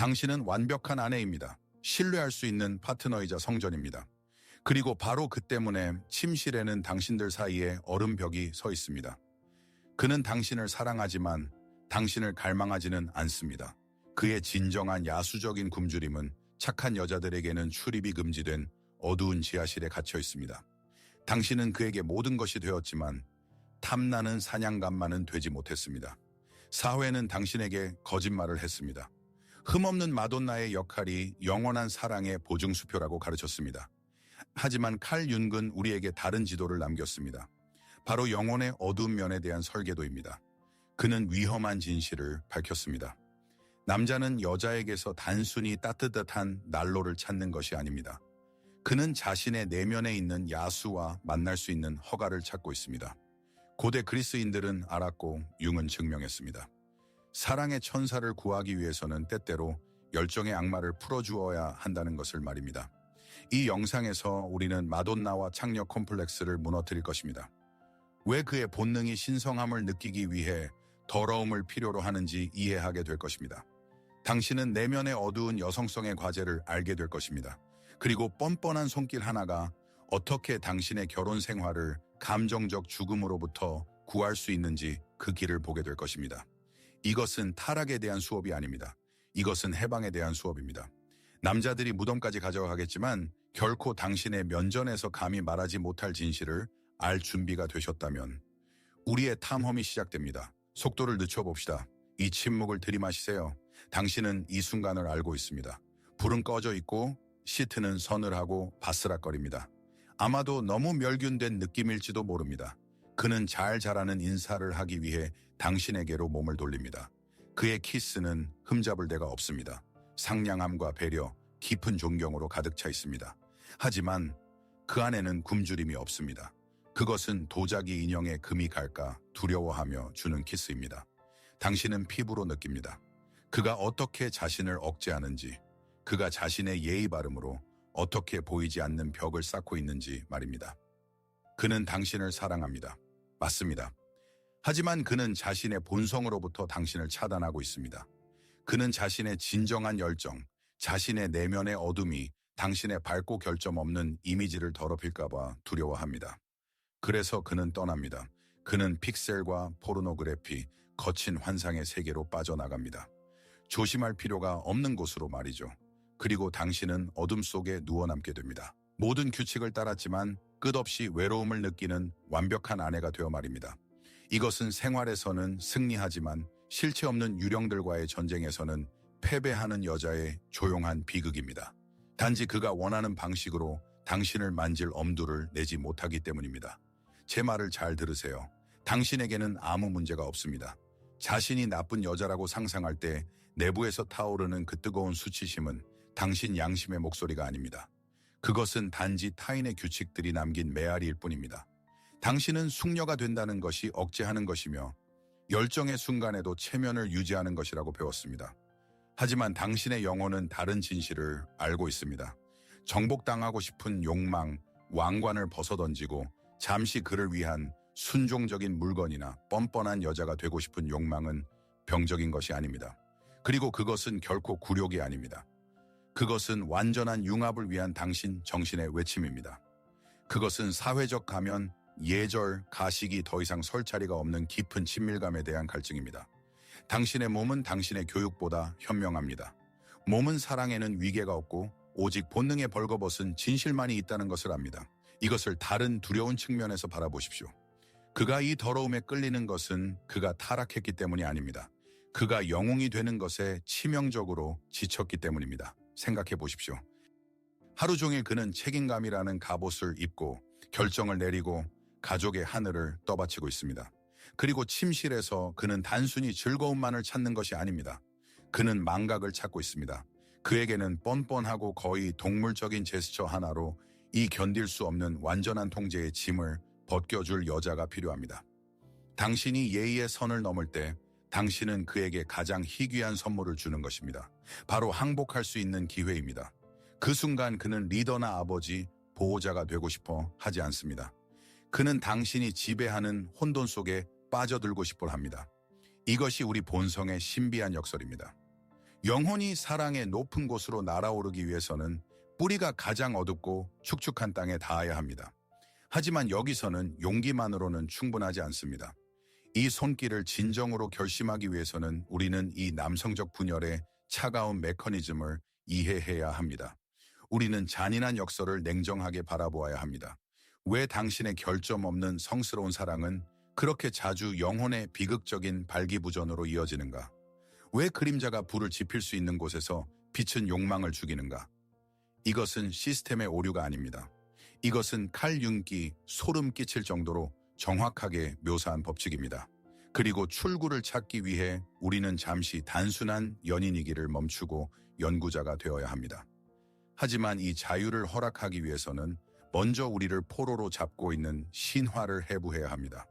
당신은 완벽한 아내입니다. 신뢰할 수 있는 파트너이자 성전입니다. 그리고 바로 그 때문에 침실에는 당신들 사이에 얼음벽이 서 있습니다. 그는 당신을 사랑하지만 당신을 갈망하지는 않습니다. 그의 진정한 야수적인 굶주림은 착한 여자들에게는 출입이 금지된 어두운 지하실에 갇혀 있습니다. 당신은 그에게 모든 것이 되었지만 탐나는 사냥감만은 되지 못했습니다. 사회는 당신에게 거짓말을 했습니다. 흠없는 마돈나의 역할이 영원한 사랑의 보증수표라고 가르쳤습니다. 하지만 칼 융은 우리에게 다른 지도를 남겼습니다. 바로 영혼의 어두운 면에 대한 설계도입니다. 그는 위험한 진실을 밝혔습니다. 남자는 여자에게서 단순히 따뜻한 난로를 찾는 것이 아닙니다. 그는 자신의 내면에 있는 야수와 만날 수 있는 허가를 찾고 있습니다. 고대 그리스인들은 알았고 융은 증명했습니다. 사랑의 천사를 구하기 위해서는 때때로 열정의 악마를 풀어주어야 한다는 것을 말입니다. 이 영상에서 우리는 마돈나와 창녀 콤플렉스를 무너뜨릴 것입니다. 왜 그의 본능이 신성함을 느끼기 위해 더러움을 필요로 하는지 이해하게 될 것입니다. 당신은 내면의 어두운 여성성의 과제를 알게 될 것입니다. 그리고 뻔뻔한 손길 하나가 어떻게 당신의 결혼 생활을 감정적 죽음으로부터 구할 수 있는지 그 길을 보게 될 것입니다. 이것은 타락에 대한 수업이 아닙니다. 이것은 해방에 대한 수업입니다. 남자들이 무덤까지 가져가겠지만 결코 당신의 면전에서 감히 말하지 못할 진실을 알 준비가 되셨다면 우리의 탐험이 시작됩니다. 속도를 늦춰봅시다. 이 침묵을 들이마시세요. 당신은 이 순간을 알고 있습니다. 불은 꺼져 있고 시트는 서늘하고 바스락거립니다. 아마도 너무 멸균된 느낌일지도 모릅니다. 그는 잘 자라는 인사를 하기 위해 당신에게로 몸을 돌립니다. 그의 키스는 흠잡을 데가 없습니다. 상냥함과 배려, 깊은 존경으로 가득 차 있습니다. 하지만 그 안에는 굶주림이 없습니다. 그것은 도자기 인형에 금이 갈까 두려워하며 주는 키스입니다. 당신은 피부로 느낍니다. 그가 어떻게 자신을 억제하는지, 그가 자신의 예의 바름으로 어떻게 보이지 않는 벽을 쌓고 있는지 말입니다. 그는 당신을 사랑합니다. 맞습니다. 하지만 그는 자신의 본성으로부터 당신을 차단하고 있습니다. 그는 자신의 진정한 열정, 자신의 내면의 어둠이 당신의 밝고 결점 없는 이미지를 더럽힐까 봐 두려워합니다. 그래서 그는 떠납니다. 그는 픽셀과 포르노그래피, 거친 환상의 세계로 빠져나갑니다. 조심할 필요가 없는 곳으로 말이죠. 그리고 당신은 어둠 속에 누워남게 됩니다. 모든 규칙을 따랐지만 끝없이 외로움을 느끼는 완벽한 아내가 되어 말입니다. 이것은 생활에서는 승리하지만 실체 없는 유령들과의 전쟁에서는 패배하는 여자의 조용한 비극입니다. 단지 그가 원하는 방식으로 당신을 만질 엄두를 내지 못하기 때문입니다. 제 말을 잘 들으세요. 당신에게는 아무 문제가 없습니다. 자신이 나쁜 여자라고 상상할 때 내부에서 타오르는 그 뜨거운 수치심은 당신 양심의 목소리가 아닙니다. 그것은 단지 타인의 규칙들이 남긴 메아리일 뿐입니다. 당신은 숙녀가 된다는 것이 억제하는 것이며 열정의 순간에도 체면을 유지하는 것이라고 배웠습니다. 하지만 당신의 영혼은 다른 진실을 알고 있습니다. 정복당하고 싶은 욕망, 왕관을 벗어던지고 잠시 그를 위한 순종적인 물건이나 뻔뻔한 여자가 되고 싶은 욕망은 병적인 것이 아닙니다. 그리고 그것은 결코 굴욕이 아닙니다. 그것은 완전한 융합을 위한 당신 정신의 외침입니다. 그것은 사회적 가면, 예절, 가식이 더 이상 설 자리가 없는 깊은 친밀감에 대한 갈증입니다. 당신의 몸은 당신의 교육보다 현명합니다. 몸은 사랑에는 위계가 없고 오직 본능에 벌거벗은 진실만이 있다는 것을 압니다. 이것을 다른 두려운 측면에서 바라보십시오. 그가 이 더러움에 끌리는 것은 그가 타락했기 때문이 아닙니다. 그가 영웅이 되는 것에 치명적으로 지쳤기 때문입니다. 생각해 보십시오. 하루 종일 그는 책임감이라는 갑옷을 입고 결정을 내리고 가족의 하늘을 떠받치고 있습니다. 그리고 침실에서 그는 단순히 즐거움만을 찾는 것이 아닙니다. 그는 망각을 찾고 있습니다. 그에게는 뻔뻔하고 거의 동물적인 제스처 하나로 이 견딜 수 없는 완전한 통제의 짐을 벗겨줄 여자가 필요합니다. 당신이 예의의 선을 넘을 때 당신은 그에게 가장 희귀한 선물을 주는 것입니다. 바로 항복할 수 있는 기회입니다. 그 순간 그는 리더나 아버지, 보호자가 되고 싶어 하지 않습니다. 그는 당신이 지배하는 혼돈 속에 빠져들고 싶어 합니다. 이것이 우리 본성의 신비한 역설입니다. 영혼이 사랑의 높은 곳으로 날아오르기 위해서는 뿌리가 가장 어둡고 축축한 땅에 닿아야 합니다. 하지만 여기서는 용기만으로는 충분하지 않습니다. 이 손길을 진정으로 결심하기 위해서는 우리는 이 남성적 분열의 차가운 메커니즘을 이해해야 합니다. 우리는 잔인한 역설을 냉정하게 바라보아야 합니다. 왜 당신의 결점 없는 성스러운 사랑은 그렇게 자주 영혼의 비극적인 발기부전으로 이어지는가? 왜 그림자가 불을 지필 수 있는 곳에서 빛은 욕망을 죽이는가? 이것은 시스템의 오류가 아닙니다. 이것은 칼 융기, 소름 끼칠 정도로 정확하게 묘사한 법칙입니다. 그리고 출구를 찾기 위해 우리는 잠시 단순한 연인이기를 멈추고 연구자가 되어야 합니다. 하지만 이 자유를 허락하기 위해서는 먼저 우리를 포로로 잡고 있는 신화를 해부해야 합니다.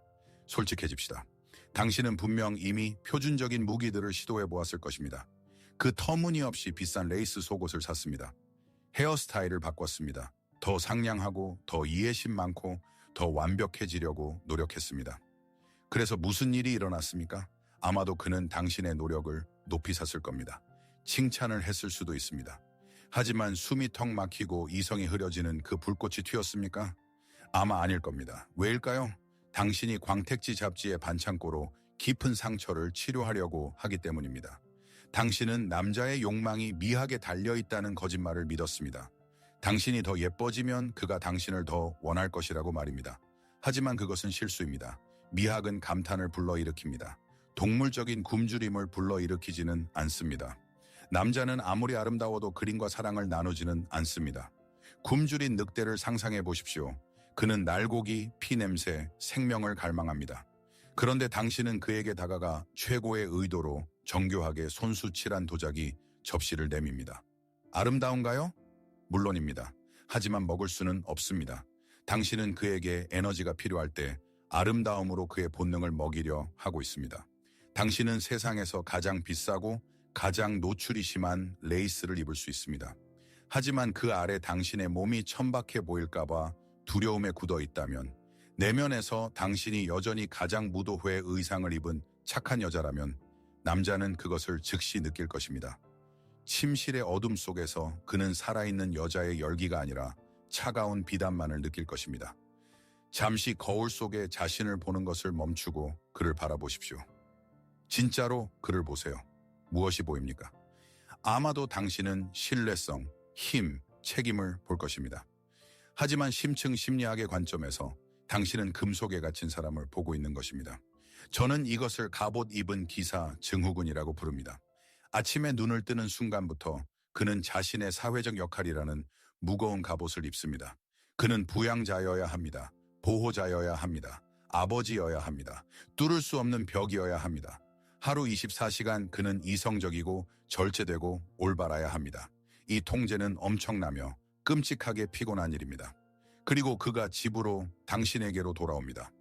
솔직해집시다. 당신은 분명 이미 표준적인 무기들을 시도해 보았을 것입니다. 그 터무니없이 비싼 레이스 속옷을 샀습니다. 헤어스타일을 바꿨습니다. 더 상냥하고 더 이해심 많고 더 완벽해지려고 노력했습니다. 그래서 무슨 일이 일어났습니까? 아마도 그는 당신의 노력을 높이 샀을 겁니다. 칭찬을 했을 수도 있습니다. 하지만 숨이 턱 막히고 이성이 흐려지는 그 불꽃이 튀었습니까? 아마 아닐 겁니다. 왜일까요? 당신이 광택지 잡지의 반창고로 깊은 상처를 치료하려고 하기 때문입니다. 당신은 남자의 욕망이 미학에 달려있다는 거짓말을 믿었습니다. 당신이 더 예뻐지면 그가 당신을 더 원할 것이라고 말입니다. 하지만 그것은 실수입니다. 미학은 감탄을 불러일으킵니다. 동물적인 굶주림을 불러일으키지는 않습니다. 남자는 아무리 아름다워도 그림과 사랑을 나누지는 않습니다. 굶주린 늑대를 상상해 보십시오. 그는 날고기, 피냄새, 생명을 갈망합니다. 그런데 당신은 그에게 다가가 최고의 의도로 정교하게 손수칠한 도자기 접시를 내밉니다. 아름다운가요? 물론입니다. 하지만 먹을 수는 없습니다. 당신은 그에게 에너지가 필요할 때 아름다움으로 그의 본능을 먹이려 하고 있습니다. 당신은 세상에서 가장 비싸고 가장 노출이 심한 레이스를 입을 수 있습니다. 하지만 그 아래 당신의 몸이 천박해 보일까봐 두려움에 굳어 있다면, 내면에서 당신이 여전히 가장 무도회 의상을 입은 착한 여자라면 남자는 그것을 즉시 느낄 것입니다. 침실의 어둠 속에서 그는 살아있는 여자의 열기가 아니라 차가운 비단만을 느낄 것입니다. 잠시 거울 속에 자신을 보는 것을 멈추고 그를 바라보십시오. 진짜로 그를 보세요. 무엇이 보입니까? 아마도 당신은 신뢰성, 힘, 책임을 볼 것입니다. 하지만 심층 심리학의 관점에서 당신은 금속에 갇힌 사람을 보고 있는 것입니다. 저는 이것을 갑옷 입은 기사 증후군이라고 부릅니다. 아침에 눈을 뜨는 순간부터 그는 자신의 사회적 역할이라는 무거운 갑옷을 입습니다. 그는 부양자여야 합니다. 보호자여야 합니다. 아버지여야 합니다. 뚫을 수 없는 벽이어야 합니다. 하루 24시간 그는 이성적이고 절제되고 올바라야 합니다. 이 통제는 엄청나며 끔찍하게 피곤한 일입니다. 그리고 그가 집으로 당신에게로 돌아옵니다.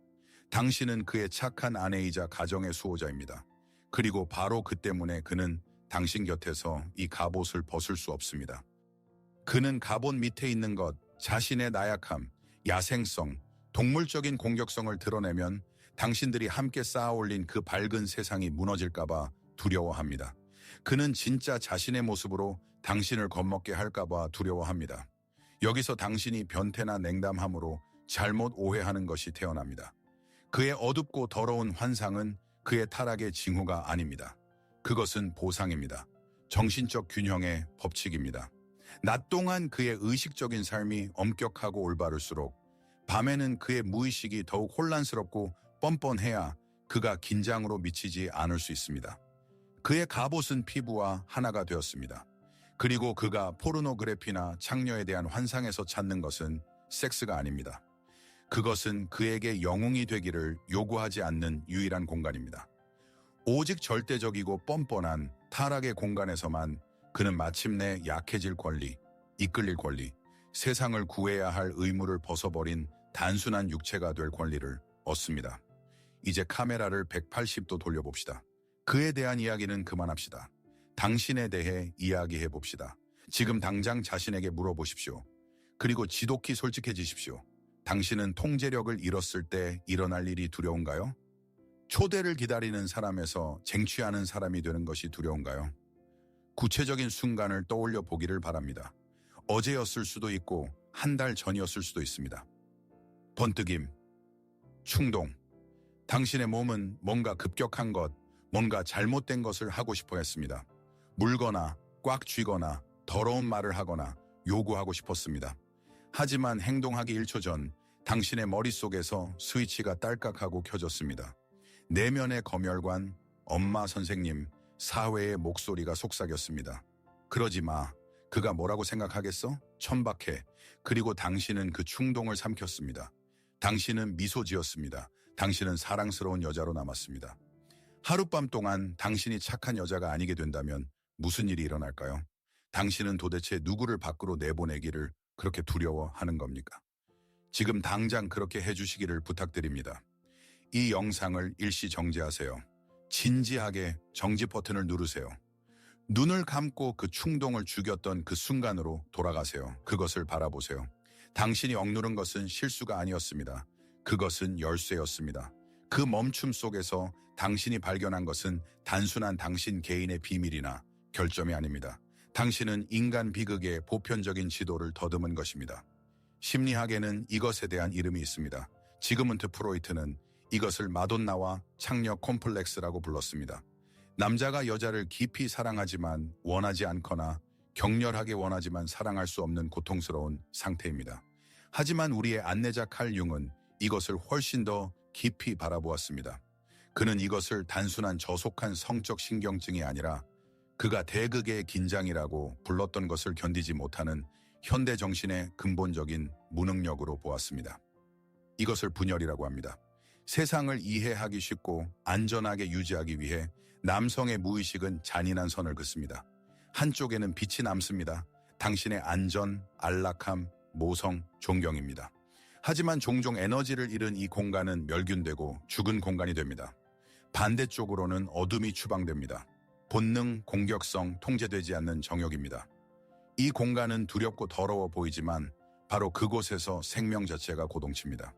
당신은 그의 착한 아내이자 가정의 수호자입니다. 그리고 바로 그 때문에 그는 당신 곁에서 이 갑옷을 벗을 수 없습니다. 그는 갑옷 밑에 있는 것, 자신의 나약함, 야생성, 동물적인 공격성을 드러내면 당신들이 함께 쌓아올린 그 밝은 세상이 무너질까봐 두려워합니다. 그는 진짜 자신의 모습으로 당신을 겁먹게 할까봐 두려워합니다. 여기서 당신이 변태나 냉담함으로 잘못 오해하는 것이 태어납니다. 그의 어둡고 더러운 환상은 그의 타락의 징후가 아닙니다. 그것은 보상입니다. 정신적 균형의 법칙입니다. 낮 동안 그의 의식적인 삶이 엄격하고 올바를수록 밤에는 그의 무의식이 더욱 혼란스럽고 뻔뻔해야 그가 긴장으로 미치지 않을 수 있습니다. 그의 갑옷은 피부와 하나가 되었습니다. 그리고 그가 포르노그래피나 창녀에 대한 환상에서 찾는 것은 섹스가 아닙니다. 그것은 그에게 영웅이 되기를 요구하지 않는 유일한 공간입니다. 오직 절대적이고 뻔뻔한 타락의 공간에서만 그는 마침내 약해질 권리, 이끌릴 권리, 세상을 구해야 할 의무를 벗어버린 단순한 육체가 될 권리를 얻습니다. 이제 카메라를 180도 돌려봅시다. 그에 대한 이야기는 그만합시다. 당신에 대해 이야기해 봅시다. 지금 당장 자신에게 물어보십시오. 그리고 지독히 솔직해지십시오. 당신은 통제력을 잃었을 때 일어날 일이 두려운가요? 초대를 기다리는 사람에서 쟁취하는 사람이 되는 것이 두려운가요? 구체적인 순간을 떠올려 보기를 바랍니다. 어제였을 수도 있고 한 달 전이었을 수도 있습니다. 번뜩임, 충동. 당신의 몸은 뭔가 급격한 것, 뭔가 잘못된 것을 하고 싶어 했습니다. 물거나 꽉 쥐거나 더러운 말을 하거나 요구하고 싶었습니다. 하지만 행동하기 1초 전 당신의 머릿속에서 스위치가 딸깍하고 켜졌습니다. 내면의 검열관, 엄마, 선생님, 사회의 목소리가 속삭였습니다. 그러지 마. 그가 뭐라고 생각하겠어? 천박해. 그리고 당신은 그 충동을 삼켰습니다. 당신은 미소 지었습니다. 당신은 사랑스러운 여자로 남았습니다. 하룻밤 동안 당신이 착한 여자가 아니게 된다면 무슨 일이 일어날까요? 당신은 도대체 누구를 밖으로 내보내기를 그렇게 두려워하는 겁니까? 지금 당장 그렇게 해주시기를 부탁드립니다. 이 영상을 일시 정지하세요. 진지하게 정지 버튼을 누르세요. 눈을 감고 그 충동을 죽였던 그 순간으로 돌아가세요. 그것을 바라보세요. 당신이 억누른 것은 실수가 아니었습니다. 그것은 열쇠였습니다. 그 멈춤 속에서 당신이 발견한 것은 단순한 당신 개인의 비밀이나 결점이 아닙니다. 당신은 인간 비극의 보편적인 지도를 더듬은 것입니다. 심리학에는 이것에 대한 이름이 있습니다. 지그문트 프로이트는 이것을 마돈나와 창녀 콤플렉스라고 불렀습니다. 남자가 여자를 깊이 사랑하지만 원하지 않거나 격렬하게 원하지만 사랑할 수 없는 고통스러운 상태입니다. 하지만 우리의 안내자 칼 융은 이것을 훨씬 더 깊이 바라보았습니다. 그는 이것을 단순한 저속한 성적 신경증이 아니라 그가 대극의 긴장이라고 불렀던 것을 견디지 못하는 현대 정신의 근본적인 무능력으로 보았습니다. 이것을 분열이라고 합니다. 세상을 이해하기 쉽고 안전하게 유지하기 위해 남성의 무의식은 잔인한 선을 긋습니다. 한쪽에는 빛이 남습니다. 당신의 안전, 안락함, 모성, 존경입니다. 하지만 종종 에너지를 잃은 이 공간은 멸균되고 죽은 공간이 됩니다. 반대쪽으로는 어둠이 추방됩니다. 본능, 공격성, 통제되지 않는 정욕입니다. 이 공간은 두렵고 더러워 보이지만 바로 그곳에서 생명 자체가 고동칩니다.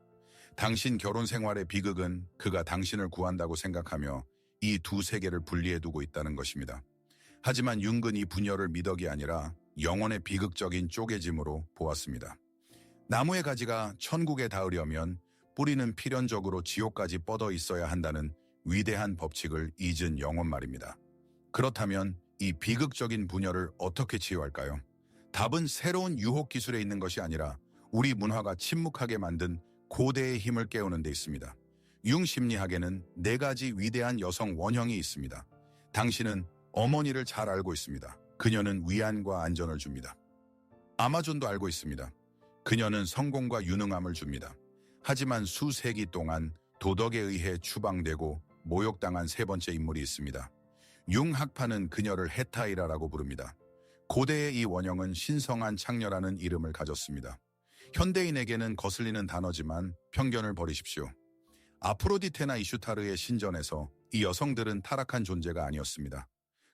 당신 결혼 생활의 비극은 그가 당신을 구한다고 생각하며 이 두 세계를 분리해두고 있다는 것입니다. 하지만 융은 이 분열을 미덕이 아니라 영혼의 비극적인 쪼개짐으로 보았습니다. 나무의 가지가 천국에 닿으려면 뿌리는 필연적으로 지옥까지 뻗어 있어야 한다는 위대한 법칙을 잊은 영혼 말입니다. 그렇다면 이 비극적인 분열을 어떻게 치유할까요? 답은 새로운 유혹 기술에 있는 것이 아니라 우리 문화가 침묵하게 만든 고대의 힘을 깨우는 데 있습니다. 융 심리학에는 4가지 위대한 여성 원형이 있습니다. 당신은 어머니를 잘 알고 있습니다. 그녀는 위안과 안전을 줍니다. 아마존도 알고 있습니다. 그녀는 성공과 유능함을 줍니다. 하지만 수세기 동안 도덕에 의해 추방되고 모욕당한 3번째 인물이 있습니다. 융 학파는 그녀를 헤타이라라고 부릅니다. 고대의 이 원형은 신성한 창녀라는 이름을 가졌습니다. 현대인에게는 거슬리는 단어지만 편견을 버리십시오. 아프로디테나 이슈타르의 신전에서 이 여성들은 타락한 존재가 아니었습니다.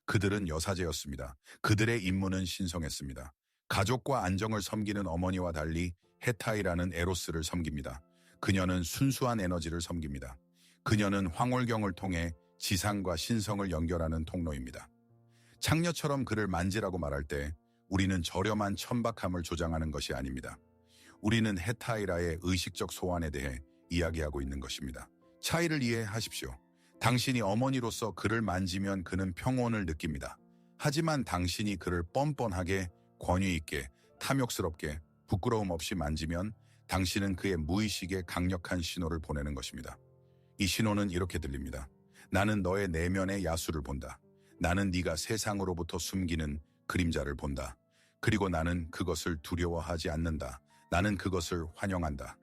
그들은 여사제였습니다. 그들의 임무는 신성했습니다. 가족과 안정을 섬기는 어머니와 달리 헤타이라는 에로스를 섬깁니다. 그녀는 순수한 에너지를 섬깁니다. 그녀는 황홀경을 통해 지상과 신성을 연결하는 통로입니다. 창녀처럼 그를 만지라고 말할 때 우리는 저렴한 천박함을 조장하는 것이 아닙니다. 우리는 헤타이라의 의식적 소환에 대해 이야기하고 있는 것입니다. 차이를 이해하십시오. 당신이 어머니로서 그를 만지면 그는 평온을 느낍니다. 하지만 당신이 그를 뻔뻔하게, 권위 있게, 탐욕스럽게, 부끄러움 없이 만지면 당신은 그의 무의식에 강력한 신호를 보내는 것입니다. 이 신호는 이렇게 들립니다. 나는 너의 내면의 야수를 본다. 나는 네가 세상으로부터 숨기는 그림자를 본다. 그리고 나는 그것을 두려워하지 않는다. 나는 그것을 환영한다.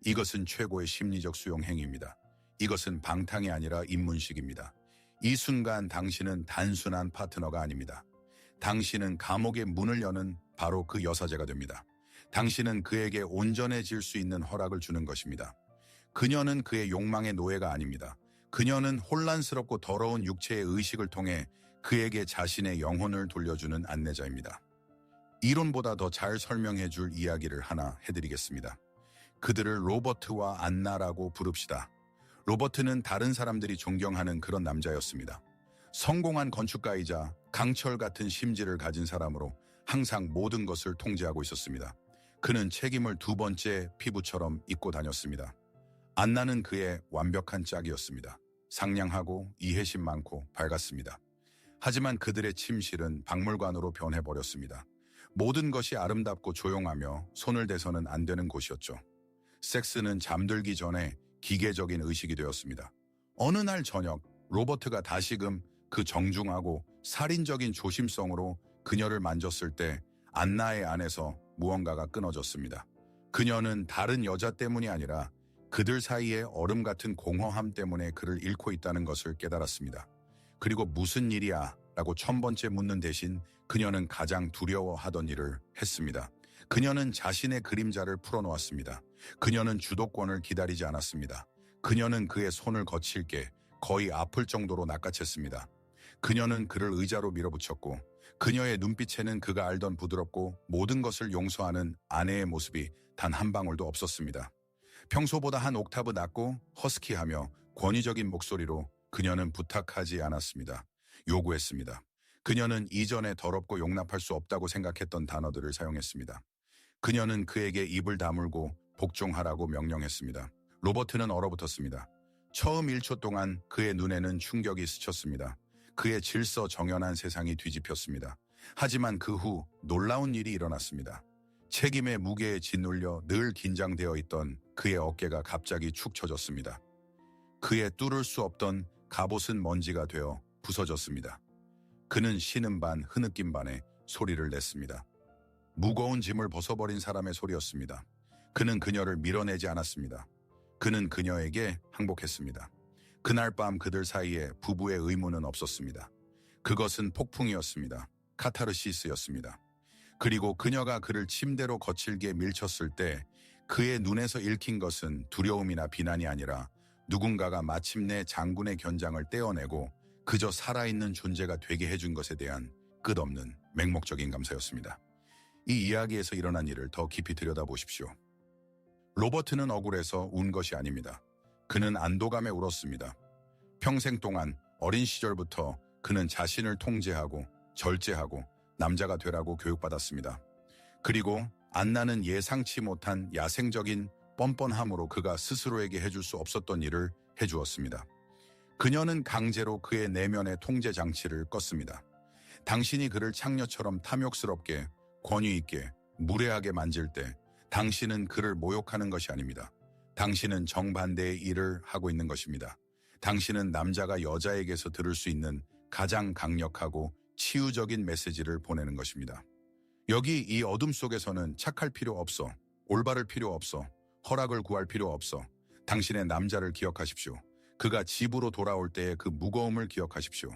이것은 최고의 심리적 수용 행위입니다. 이것은 방탕이 아니라 입문식입니다. 이 순간 당신은 단순한 파트너가 아닙니다. 당신은 감옥의 문을 여는 바로 그 여사제가 됩니다. 당신은 그에게 온전해질 수 있는 허락을 주는 것입니다. 그녀는 그의 욕망의 노예가 아닙니다. 그녀는 혼란스럽고 더러운 육체의 의식을 통해 그에게 자신의 영혼을 돌려주는 안내자입니다. 이론보다 더 잘 설명해 줄 이야기를 하나 해드리겠습니다. 그들을 로버트와 안나라고 부릅시다. 로버트는 다른 사람들이 존경하는 그런 남자였습니다. 성공한 건축가이자 강철 같은 심지를 가진 사람으로 항상 모든 것을 통제하고 있었습니다. 그는 책임을 두 번째 피부처럼 입고 다녔습니다. 안나는 그의 완벽한 짝이었습니다. 상냥하고 이해심 많고 밝았습니다. 하지만 그들의 침실은 박물관으로 변해버렸습니다. 모든 것이 아름답고 조용하며 손을 대서는 안 되는 곳이었죠. 섹스는 잠들기 전에 기계적인 의식이 되었습니다. 어느 날 저녁, 로버트가 다시금 그 정중하고 살인적인 조심성으로 그녀를 만졌을 때 안나의 안에서 무언가가 끊어졌습니다. 그녀는 다른 여자 때문이 아니라 그들 사이의 얼음 같은 공허함 때문에 그를 잃고 있다는 것을 깨달았습니다. 그리고 무슨 일이야? 라고 1000번째 묻는 대신 그녀는 가장 두려워하던 일을 했습니다. 그녀는 자신의 그림자를 풀어놓았습니다. 그녀는 주도권을 기다리지 않았습니다. 그녀는 그의 손을 거칠 게 거의 아플 정도로 낚아챘습니다. 그녀는 그를 의자로 밀어붙였고 그녀의 눈빛에는 그가 알던 부드럽고 모든 것을 용서하는 아내의 모습이 단 한 방울도 없었습니다. 평소보다 한 옥타브 낮고 허스키하며 권위적인 목소리로 그녀는 부탁하지 않았습니다. 요구했습니다. 그녀는 이전에 더럽고 용납할 수 없다고 생각했던 단어들을 사용했습니다. 그녀는 그에게 입을 다물고 복종하라고 명령했습니다. 로버트는 얼어붙었습니다. 처음 1초 동안 그의 눈에는 충격이 스쳤습니다. 그의 질서 정연한 세상이 뒤집혔습니다. 하지만 그 후 놀라운 일이 일어났습니다. 책임의 무게에 짓눌려 늘 긴장되어 있던 그의 어깨가 갑자기 축 처졌습니다. 그의 뚫을 수 없던 갑옷은 먼지가 되어 부서졌습니다. 그는 쉬는 반 흐느낀 반에 소리를 냈습니다. 무거운 짐을 벗어버린 사람의 소리였습니다. 그는 그녀를 밀어내지 않았습니다. 그는 그녀에게 항복했습니다. 그날 밤 그들 사이에 부부의 의무는 없었습니다. 그것은 폭풍이었습니다. 카타르시스였습니다. 그리고 그녀가 그를 침대로 거칠게 밀쳤을 때 그의 눈에서 읽힌 것은 두려움이나 비난이 아니라 누군가가 마침내 장군의 견장을 떼어내고 그저 살아있는 존재가 되게 해준 것에 대한 끝없는 맹목적인 감사였습니다. 이 이야기에서 일어난 일을 더 깊이 들여다보십시오. 로버트는 억울해서 운 것이 아닙니다. 그는 안도감에 울었습니다. 평생 동안 어린 시절부터 그는 자신을 통제하고 절제하고 남자가 되라고 교육받았습니다. 그리고 안나는 예상치 못한 야생적인 뻔뻔함으로 그가 스스로에게 해줄 수 없었던 일을 해주었습니다. 그녀는 강제로 그의 내면의 통제 장치를 껐습니다. 당신이 그를 창녀처럼 탐욕스럽게 권위 있게 무례하게 만질 때 당신은 그를 모욕하는 것이 아닙니다. 당신은 정반대의 일을 하고 있는 것입니다. 당신은 남자가 여자에게서 들을 수 있는 가장 강력하고 치유적인 메시지를 보내는 것입니다. 여기 이 어둠 속에서는 착할 필요 없어. 올바를 필요 없어. 허락을 구할 필요 없어. 당신의 남자를 기억하십시오. 그가 집으로 돌아올 때의 그 무거움을 기억하십시오.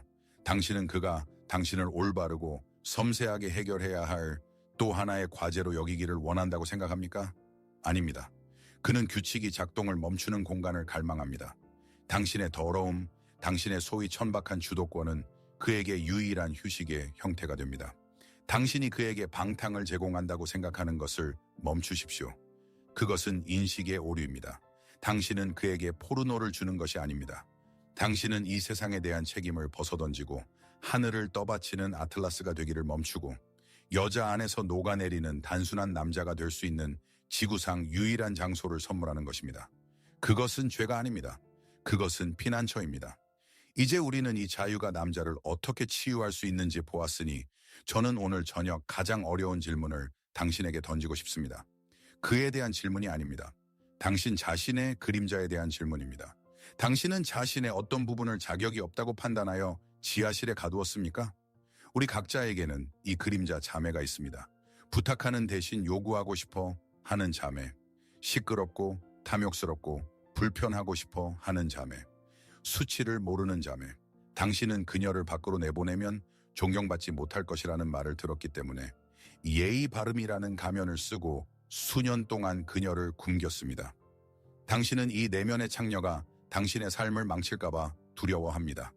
당신은 그가 당신을 올바르고 섬세하게 해결해야 할 또 하나의 과제로 여기기를 원한다고 생각합니까? 아닙니다. 그는 규칙이 작동을 멈추는 공간을 갈망합니다. 당신의 더러움, 당신의 소위 천박한 주도권은 그에게 유일한 휴식의 형태가 됩니다. 당신이 그에게 방탕을 제공한다고 생각하는 것을 멈추십시오. 그것은 인식의 오류입니다. 당신은 그에게 포르노를 주는 것이 아닙니다. 당신은 이 세상에 대한 책임을 벗어던지고 하늘을 떠받치는 아틀라스가 되기를 멈추고 여자 안에서 녹아내리는 단순한 남자가 될 수 있는 지구상 유일한 장소를 선물하는 것입니다. 그것은 죄가 아닙니다. 그것은 피난처입니다. 이제 우리는 이 자유가 남자를 어떻게 치유할 수 있는지 보았으니 저는 오늘 저녁 가장 어려운 질문을 당신에게 던지고 싶습니다. 그에 대한 질문이 아닙니다. 당신 자신의 그림자에 대한 질문입니다. 당신은 자신의 어떤 부분을 자격이 없다고 판단하여 지하실에 가두었습니까? 우리 각자에게는 이 그림자 자매가 있습니다. 부탁하는 대신 요구하고 싶어 하는 자매, 시끄럽고 탐욕스럽고 불편하고 싶어 하는 자매, 수치를 모르는 자매. 당신은 그녀를 밖으로 내보내면 존경받지 못할 것이라는 말을 들었기 때문에 예의 바름이라는 가면을 쓰고 수년 동안 그녀를 굶겼습니다. 당신은 이 내면의 창녀가 당신의 삶을 망칠까봐 두려워합니다.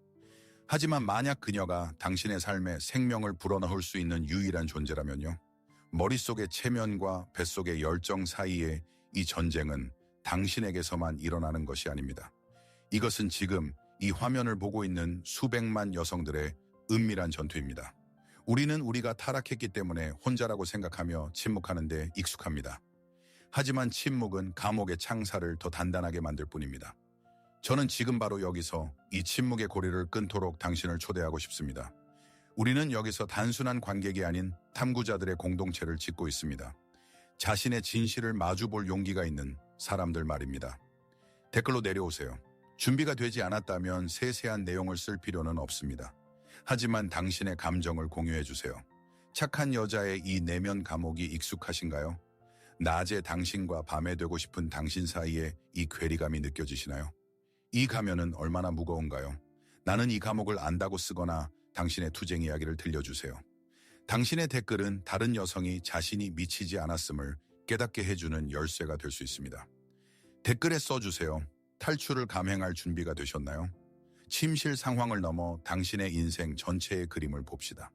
하지만 만약 그녀가 당신의 삶에 생명을 불어넣을 수 있는 유일한 존재라면요. 머릿속의 체면과 뱃속의 열정 사이의 이 전쟁은 당신에게서만 일어나는 것이 아닙니다. 이것은 지금 이 화면을 보고 있는 수백만 여성들의 은밀한 전투입니다. 우리는 우리가 타락했기 때문에 혼자라고 생각하며 침묵하는데 익숙합니다. 하지만 침묵은 감옥의 창살을 더 단단하게 만들 뿐입니다. 저는 지금 바로 여기서 이 침묵의 고리를 끊도록 당신을 초대하고 싶습니다. 우리는 여기서 단순한 관객이 아닌 탐구자들의 공동체를 짓고 있습니다. 자신의 진실을 마주볼 용기가 있는 사람들 말입니다. 댓글로 내려오세요. 준비가 되지 않았다면 세세한 내용을 쓸 필요는 없습니다. 하지만 당신의 감정을 공유해 주세요. 착한 여자의 이 내면 감옥이 익숙하신가요? 낮에 당신과 밤에 되고 싶은 당신 사이에 이 괴리감이 느껴지시나요? 이 가면은 얼마나 무거운가요? 나는 이 감옥을 안다고 쓰거나 당신의 투쟁 이야기를 들려주세요. 당신의 댓글은 다른 여성이 자신이 미치지 않았음을 깨닫게 해주는 열쇠가 될 수 있습니다. 댓글에 써주세요. 탈출을 감행할 준비가 되셨나요? 침실 상황을 넘어 당신의 인생 전체의 그림을 봅시다.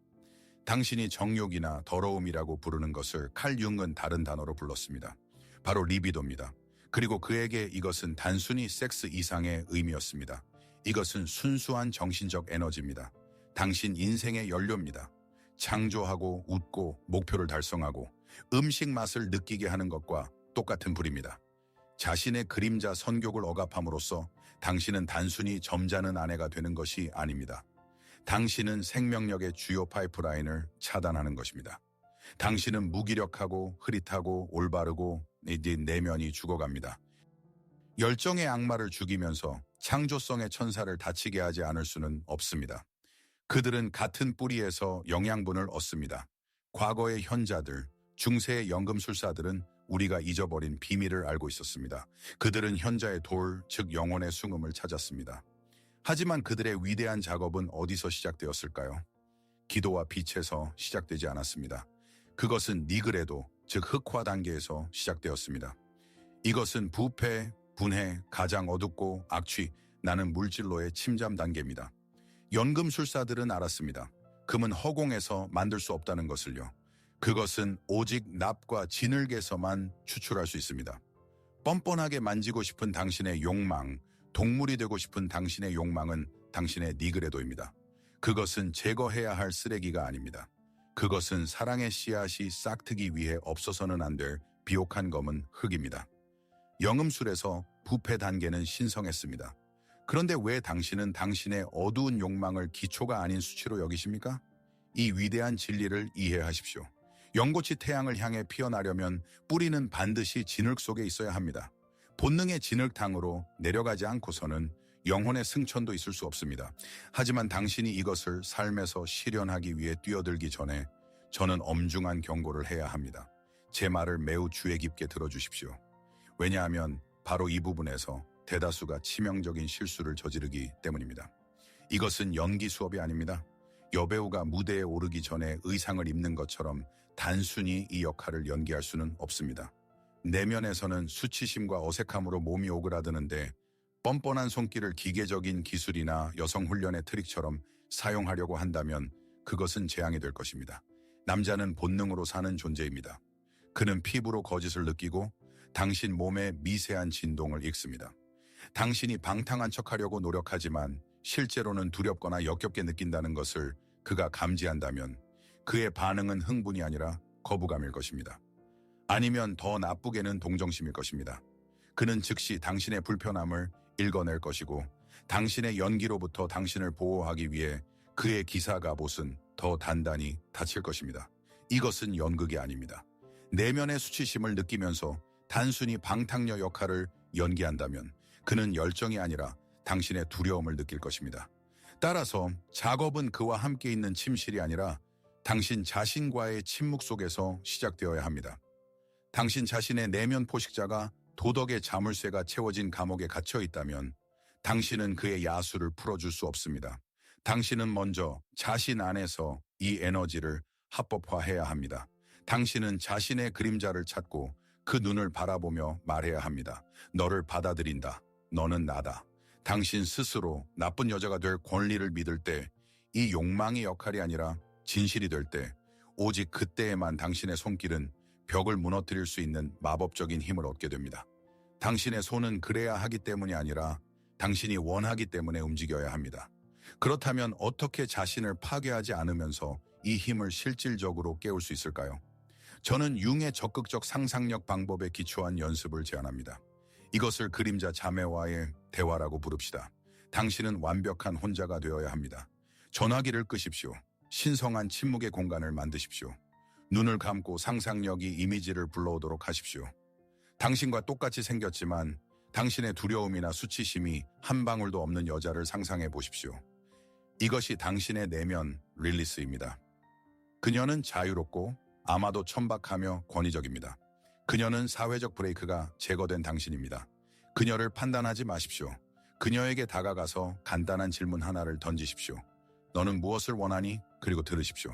당신이 정욕이나 더러움이라고 부르는 것을 칼 융은 다른 단어로 불렀습니다. 바로 리비도입니다. 그리고 그에게 이것은 단순히 섹스 이상의 의미였습니다. 이것은 순수한 정신적 에너지입니다. 당신 인생의 연료입니다. 창조하고 웃고 목표를 달성하고 음식 맛을 느끼게 하는 것과 똑같은 불입니다. 자신의 그림자 선격을 억압함으로써 당신은 단순히 점잖은 아내가 되는 것이 아닙니다. 당신은 생명력의 주요 파이프라인을 차단하는 것입니다. 당신은 무기력하고 흐릿하고 올바르고 내면이 죽어갑니다. 열정의 악마를 죽이면서 창조성의 천사를 다치게 하지 않을 수는 없습니다. 그들은 같은 뿌리에서 영양분을 얻습니다. 과거의 현자들, 중세의 연금술사들은 우리가 잊어버린 비밀을 알고 있었습니다. 그들은 현자의 돌, 즉 영혼의 숭음을 찾았습니다. 하지만 그들의 위대한 작업은 어디서 시작되었을까요? 기도와 빛에서 시작되지 않았습니다. 그것은 니그레도, 즉 흑화 단계에서 시작되었습니다. 이것은 부패, 분해, 가장 어둡고 악취, 나는 물질로의 침잠 단계입니다. 연금술사들은 알았습니다. 금은 허공에서 만들 수 없다는 것을요. 그것은 오직 납과 진흙에서만 추출할 수 있습니다. 뻔뻔하게 만지고 싶은 당신의 욕망, 동물이 되고 싶은 당신의 욕망은 당신의 니그레도입니다. 그것은 제거해야 할 쓰레기가 아닙니다. 그것은 사랑의 씨앗이 싹트기 위해 없어서는 안 될 비옥한 검은 흙입니다. 영음술에서 부패 단계는 신성했습니다. 그런데 왜 당신은 당신의 어두운 욕망을 기초가 아닌 수치로 여기십니까? 이 위대한 진리를 이해하십시오. 연꽃이 태양을 향해 피어나려면 뿌리는 반드시 진흙 속에 있어야 합니다. 본능의 진흙탕으로 내려가지 않고서는 영혼의 승천도 있을 수 없습니다. 하지만 당신이 이것을 삶에서 실현하기 위해 뛰어들기 전에 저는 엄중한 경고를 해야 합니다. 제 말을 매우 주의 깊게 들어주십시오. 왜냐하면 바로 이 부분에서 대다수가 치명적인 실수를 저지르기 때문입니다. 이것은 연기 수업이 아닙니다. 여배우가 무대에 오르기 전에 의상을 입는 것처럼 단순히 이 역할을 연기할 수는 없습니다. 내면에서는 수치심과 어색함으로 몸이 오그라드는데 뻔뻔한 손길을 기계적인 기술이나 여성 훈련의 트릭처럼 사용하려고 한다면 그것은 재앙이 될 것입니다. 남자는 본능으로 사는 존재입니다. 그는 피부로 거짓을 느끼고 당신 몸의 미세한 진동을 읽습니다. 당신이 방탕한 척하려고 노력하지만 실제로는 두렵거나 역겹게 느낀다는 것을 그가 감지한다면 그의 반응은 흥분이 아니라 거부감일 것입니다. 아니면 더 나쁘게는 동정심일 것입니다. 그는 즉시 당신의 불편함을 읽어낼 것이고 당신의 연기로부터 당신을 보호하기 위해 그의 기사 갑옷은 더 단단히 닫힐 것입니다. 이것은 연극이 아닙니다. 내면의 수치심을 느끼면서 단순히 방탕녀 역할을 연기한다면 그는 열정이 아니라 당신의 두려움을 느낄 것입니다. 따라서 작업은 그와 함께 있는 침실이 아니라 당신 자신과의 침묵 속에서 시작되어야 합니다. 당신 자신의 내면 포식자가 도덕의 자물쇠가 채워진 감옥에 갇혀 있다면 당신은 그의 야수를 풀어줄 수 없습니다. 당신은 먼저 자신 안에서 이 에너지를 합법화해야 합니다. 당신은 자신의 그림자를 찾고 그 눈을 바라보며 말해야 합니다. 너를 받아들인다. 너는 나다. 당신 스스로 나쁜 여자가 될 권리를 믿을 때 이 욕망의 역할이 아니라 진실이 될 때 오직 그때에만 당신의 손길은 벽을 무너뜨릴 수 있는 마법적인 힘을 얻게 됩니다. 당신의 손은 그래야 하기 때문이 아니라 당신이 원하기 때문에 움직여야 합니다. 그렇다면 어떻게 자신을 파괴하지 않으면서 이 힘을 실질적으로 깨울 수 있을까요? 저는 융의 적극적 상상력 방법에 기초한 연습을 제안합니다. 이것을 그림자 자매와의 대화라고 부릅시다. 당신은 완벽한 혼자가 되어야 합니다. 전화기를 끄십시오. 신성한 침묵의 공간을 만드십시오. 눈을 감고 상상력이 이미지를 불러오도록 하십시오. 당신과 똑같이 생겼지만 당신의 두려움이나 수치심이 한 방울도 없는 여자를 상상해 보십시오. 이것이 당신의 내면 릴리스입니다. 그녀는 자유롭고 아마도 천박하며 권위적입니다. 그녀는 사회적 브레이크가 제거된 당신입니다. 그녀를 판단하지 마십시오. 그녀에게 다가가서 간단한 질문 하나를 던지십시오. 너는 무엇을 원하니? 그리고 들으십시오.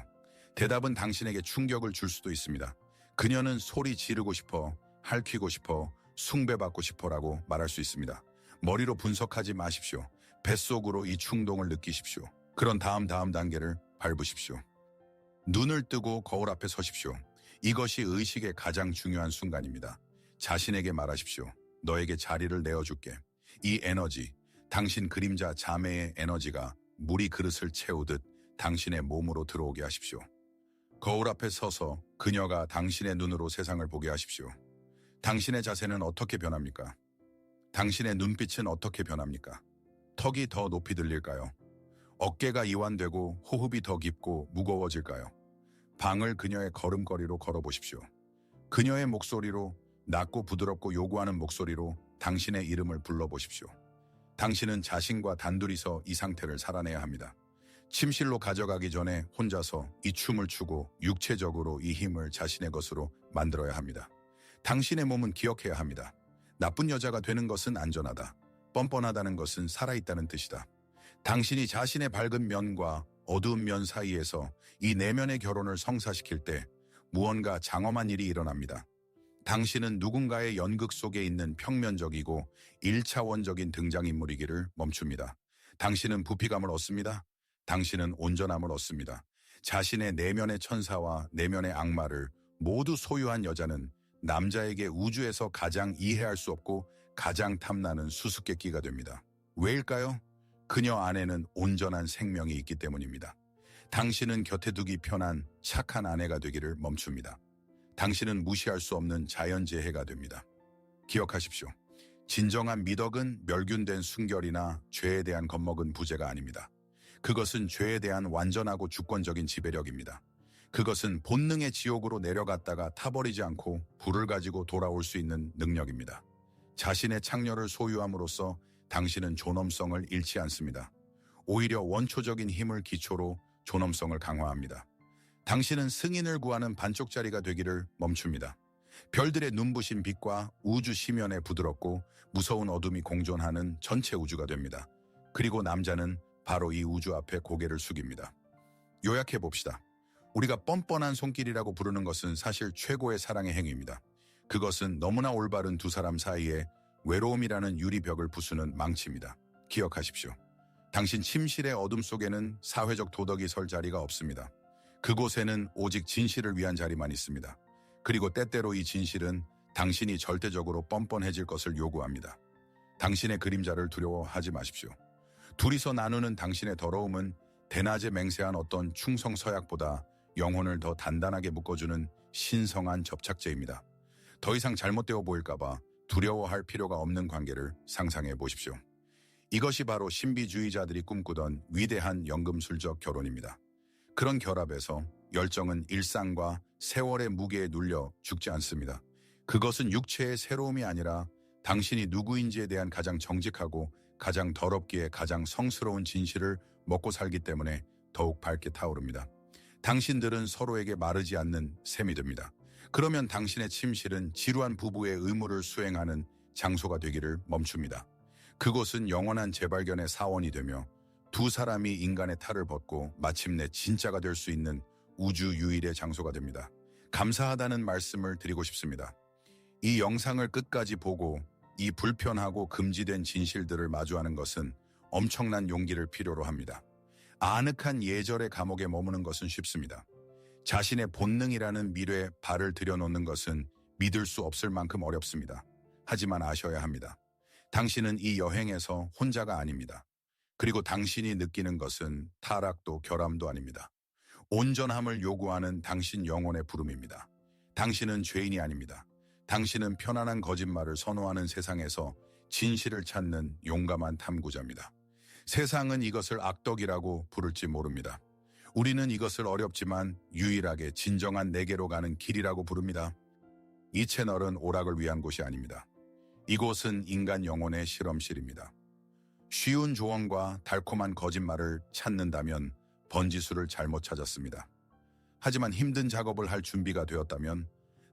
대답은 당신에게 충격을 줄 수도 있습니다. 그녀는 소리 지르고 싶어, 핥히고 싶어, 숭배받고 싶어라고 말할 수 있습니다. 머리로 분석하지 마십시오. 뱃속으로 이 충동을 느끼십시오. 그런 다음 단계를 밟으십시오. 눈을 뜨고 거울 앞에 서십시오. 이것이 의식의 가장 중요한 순간입니다. 자신에게 말하십시오. 너에게 자리를 내어줄게. 이 에너지, 당신 그림자 자매의 에너지가 물이 그릇을 채우듯 당신의 몸으로 들어오게 하십시오. 거울 앞에 서서 그녀가 당신의 눈으로 세상을 보게 하십시오. 당신의 자세는 어떻게 변합니까? 당신의 눈빛은 어떻게 변합니까? 턱이 더 높이 들릴까요? 어깨가 이완되고 호흡이 더 깊고 무거워질까요? 방을 그녀의 걸음걸이로 걸어보십시오. 그녀의 목소리로, 낮고 부드럽고 요구하는 목소리로 당신의 이름을 불러보십시오. 당신은 자신과 단둘이서 이 상태를 살아내야 합니다. 침실로 가져가기 전에 혼자서 이 춤을 추고 육체적으로 이 힘을 자신의 것으로 만들어야 합니다. 당신의 몸은 기억해야 합니다. 나쁜 여자가 되는 것은 안전하다. 뻔뻔하다는 것은 살아있다는 뜻이다. 당신이 자신의 밝은 면과 어두운 면 사이에서 이 내면의 결혼을 성사시킬 때 무언가 장엄한 일이 일어납니다. 당신은 누군가의 연극 속에 있는 평면적이고 1차원적인 등장인물이기를 멈춥니다. 당신은 부피감을 얻습니다. 당신은 온전함을 얻습니다. 자신의 내면의 천사와 내면의 악마를 모두 소유한 여자는 남자에게 우주에서 가장 이해할 수 없고 가장 탐나는 수수께끼가 됩니다. 왜일까요? 그녀 안에는 온전한 생명이 있기 때문입니다. 당신은 곁에 두기 편한 착한 아내가 되기를 멈춥니다. 당신은 무시할 수 없는 자연재해가 됩니다. 기억하십시오. 진정한 미덕은 멸균된 순결이나 죄에 대한 겁먹은 부재가 아닙니다. 그것은 죄에 대한 완전하고 주권적인 지배력입니다. 그것은 본능의 지옥으로 내려갔다가 타버리지 않고 불을 가지고 돌아올 수 있는 능력입니다. 자신의 창녀를 소유함으로써 당신은 존엄성을 잃지 않습니다. 오히려 원초적인 힘을 기초로 존엄성을 강화합니다. 당신은 승인을 구하는 반쪽짜리가 되기를 멈춥니다. 별들의 눈부신 빛과 우주 심연에 부드럽고 무서운 어둠이 공존하는 전체 우주가 됩니다. 그리고 남자는 바로 이 우주 앞에 고개를 숙입니다. 요약해 봅시다. 우리가 뻔뻔한 손길이라고 부르는 것은 사실 최고의 사랑의 행위입니다. 그것은 너무나 올바른 두 사람 사이에 외로움이라는 유리벽을 부수는 망치입니다. 기억하십시오. 당신 침실의 어둠 속에는 사회적 도덕이 설 자리가 없습니다. 그곳에는 오직 진실을 위한 자리만 있습니다. 그리고 때때로 이 진실은 당신이 절대적으로 뻔뻔해질 것을 요구합니다. 당신의 그림자를 두려워하지 마십시오. 둘이서 나누는 당신의 더러움은 대낮에 맹세한 어떤 충성 서약보다 영혼을 더 단단하게 묶어주는 신성한 접착제입니다. 더 이상 잘못되어 보일까봐 두려워할 필요가 없는 관계를 상상해 보십시오. 이것이 바로 신비주의자들이 꿈꾸던 위대한 연금술적 결혼입니다. 그런 결합에서 열정은 일상과 세월의 무게에 눌려 죽지 않습니다. 그것은 육체의 새로움이 아니라 당신이 누구인지에 대한 가장 정직하고 가장 더럽기에 가장 성스러운 진실을 먹고 살기 때문에 더욱 밝게 타오릅니다. 당신들은 서로에게 마르지 않는 셈이 됩니다. 그러면 당신의 침실은 지루한 부부의 의무를 수행하는 장소가 되기를 멈춥니다. 그곳은 영원한 재발견의 사원이 되며 두 사람이 인간의 탈을 벗고 마침내 진짜가 될 수 있는 우주 유일의 장소가 됩니다. 감사하다는 말씀을 드리고 싶습니다. 이 영상을 끝까지 보고 이 불편하고 금지된 진실들을 마주하는 것은 엄청난 용기를 필요로 합니다. 아늑한 예절의 감옥에 머무는 것은 쉽습니다. 자신의 본능이라는 미래에 발을 들여놓는 것은 믿을 수 없을 만큼 어렵습니다. 하지만 아셔야 합니다. 당신은 이 여행에서 혼자가 아닙니다. 그리고 당신이 느끼는 것은 타락도 결함도 아닙니다. 온전함을 요구하는 당신 영혼의 부름입니다. 당신은 죄인이 아닙니다. 당신은 편안한 거짓말을 선호하는 세상에서 진실을 찾는 용감한 탐구자입니다. 세상은 이것을 악덕이라고 부를지 모릅니다. 우리는 이것을 어렵지만 유일하게 진정한 내게로 가는 길이라고 부릅니다. 이 채널은 오락을 위한 곳이 아닙니다. 이곳은 인간 영혼의 실험실입니다. 쉬운 조언과 달콤한 거짓말을 찾는다면 번지수를 잘못 찾았습니다. 하지만 힘든 작업을 할 준비가 되었다면,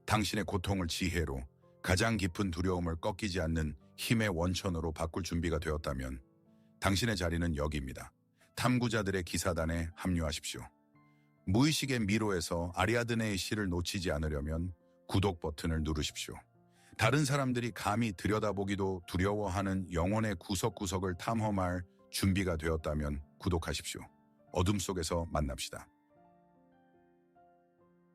당신의 고통을 지혜로, 가장 깊은 두려움을 꺾이지 않는 힘의 원천으로 바꿀 준비가 되었다면 당신의 자리는 여기입니다. 탐구자들의 기사단에 합류하십시오. 무의식의 미로에서 아리아드네의 시를 놓치지 않으려면 구독 버튼을 누르십시오. 다른 사람들이 감히 들여다보기도 두려워하는 영혼의 구석구석을 탐험할 준비가 되었다면 구독하십시오. 어둠 속에서 만납시다.